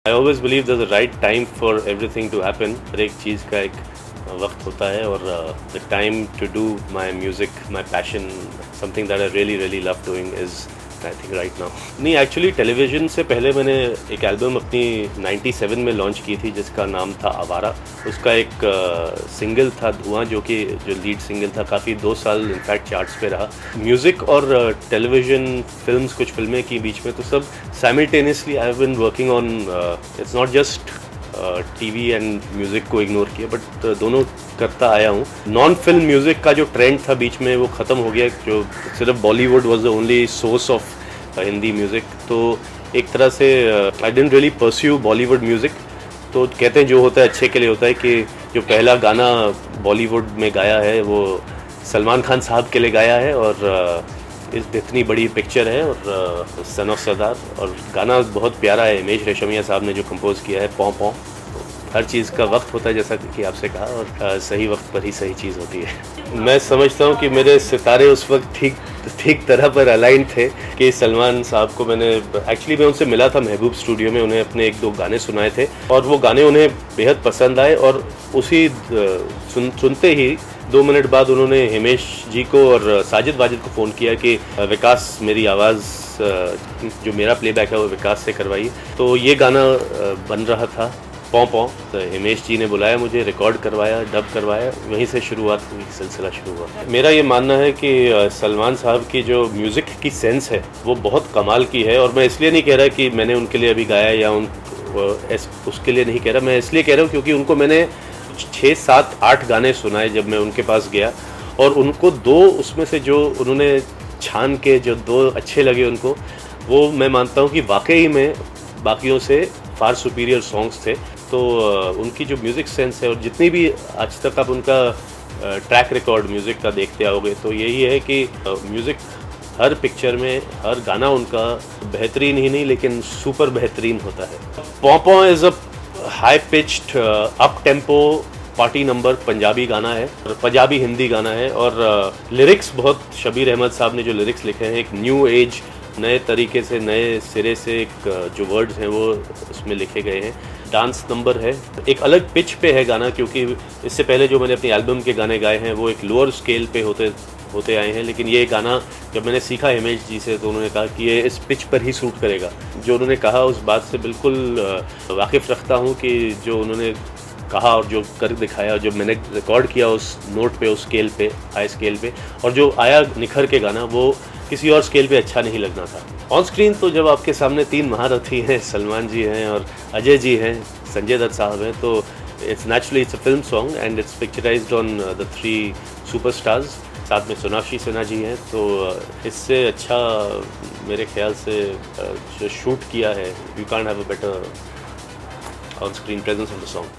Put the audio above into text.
I always believe there's a right time for everything to happen. हर एक चीज़ का एक वक्त होता है और the time to do my music, my passion, something that I really love doing is I think right now. नहीं, actually television से पहले मैंने एक एल्बम अपनी 97 में लॉन्च की थी जिसका नाम था आवारा। उसका एक सिंगल था धुआं जो लीड सिंगल था, काफ़ी 2 साल इनफैक्ट चार्ट्स पे रहा। म्यूज़िक और टेलीविज़न फिल्म्स, कुछ फिल्में की बीच में, तो सब simultaneously I have been working on, it's not just TV and music को इग्नोर किया, बट दोनों करता आया हूँ। नॉन फिल्म म्यूज़िक का जो ट्रेंड था बीच में वो ख़त्म हो गया, जो सिर्फ Bollywood was the only source of Hindi music. तो एक तरह से I didn't really pursue Bollywood music. तो कहते हैं जो होता है अच्छे के लिए होता है, कि जो पहला गाना बॉलीवुड में गाया है वो सलमान खान साहब के लिए गाया है, और इतनी बड़ी पिक्चर है और सन ऑफ सरदार, और गाना बहुत प्यारा है। हिमेश रेशमिया साहब ने जो कंपोज़ किया है, पौ पौ। हर चीज़ का वक्त होता है जैसा कि आपसे कहा, और सही वक्त पर ही सही चीज़ होती है। मैं समझता हूँ कि मेरे सितारे उस वक्त ठीक तरह पर अलाइन थे कि सलमान साहब को मैं उनसे मिला था महबूब स्टूडियो में, उन्हें अपने 1-2 गाने सुनाए थे और वो गाने उन्हें बेहद पसंद आए, और उसी सुनते ही 2 मिनट बाद उन्होंने हिमेश जी को और साजिद वाजिद को फ़ोन किया कि विकास, मेरी आवाज़ जो मेरा प्लेबैक है वो विकास से करवाइए। तो ये गाना बन रहा था, पौ पौ। तो हिमेश जी ने बुलाया मुझे, रिकॉर्ड करवाया, डब करवाया, वहीं से शुरुआत हुई, सिलसिला शुरू हुआ। मेरा ये मानना है कि सलमान साहब की जो म्यूज़िक की सेंस है वो बहुत कमाल की है, और मैं इसलिए नहीं कह रहा कि मैंने उनके लिए अभी गाया या उसके लिए नहीं कह रहा, मैं इसलिए कह रहा हूँ क्योंकि उनको मैंने 6, 7, 8 गाने सुनाए जब मैं उनके पास गया, और उनको 2 उसमें से जो उन्होंने छान के जो 2 अच्छे लगे उनको, वो मैं मानता हूँ कि वाकई में बाकियों से फार सुपीरियर सॉन्ग्स थे। तो उनकी जो म्यूज़िक सेंस है, और जितनी भी आज तक आप उनका ट्रैक रिकॉर्ड म्यूज़िक का देखते आओगे, तो यही है कि म्यूज़िक हर पिक्चर में हर गाना उनका बेहतरीन ही नहीं लेकिन सुपर बेहतरीन होता है। पौ पौ is a high pitched up tempo party number Punjabi गाना है, पंजाबी हिंदी गाना है, और लिरिक्स बहुत, शबीर अहमद साहब ने जो लिरिक्स लिखे हैं, एक न्यू एज, नए तरीके से, नए सिरे से एक जो वर्ड्स हैं वो उसमें लिखे गए हैं। डांस नंबर है, एक अलग पिच पे है गाना, क्योंकि इससे पहले जो मैंने अपनी एल्बम के गाने गाए हैं वो एक लोअर स्केल पे होते आए हैं, लेकिन ये गाना जब मैंने सीखा हिमेश जी से तो उन्होंने कहा कि ये इस पिच पर ही सूट करेगा। जो उन्होंने कहा उस बात से बिल्कुल वाकिफ़ रखता हूँ कि जो उन्होंने कहा और जो कर दिखाया, जो मैंने रिकॉर्ड किया उस नोट पे, उस स्केल पे, हाई स्केल पे, और जो आया निखर के गाना, वो किसी और स्केल पे अच्छा नहीं लगना था। ऑन स्क्रीन तो जब आपके सामने 3 महारथी हैं, सलमान जी हैं और अजय जी हैं, संजय दत्त साहब हैं, तो it's a film song and it's picturised on the 3 superstars. साथ में सोनाक्षी सिन्हा जी हैं, तो इससे अच्छा मेरे ख्याल से जो शूट किया है, you can't have a better on screen presence of the song.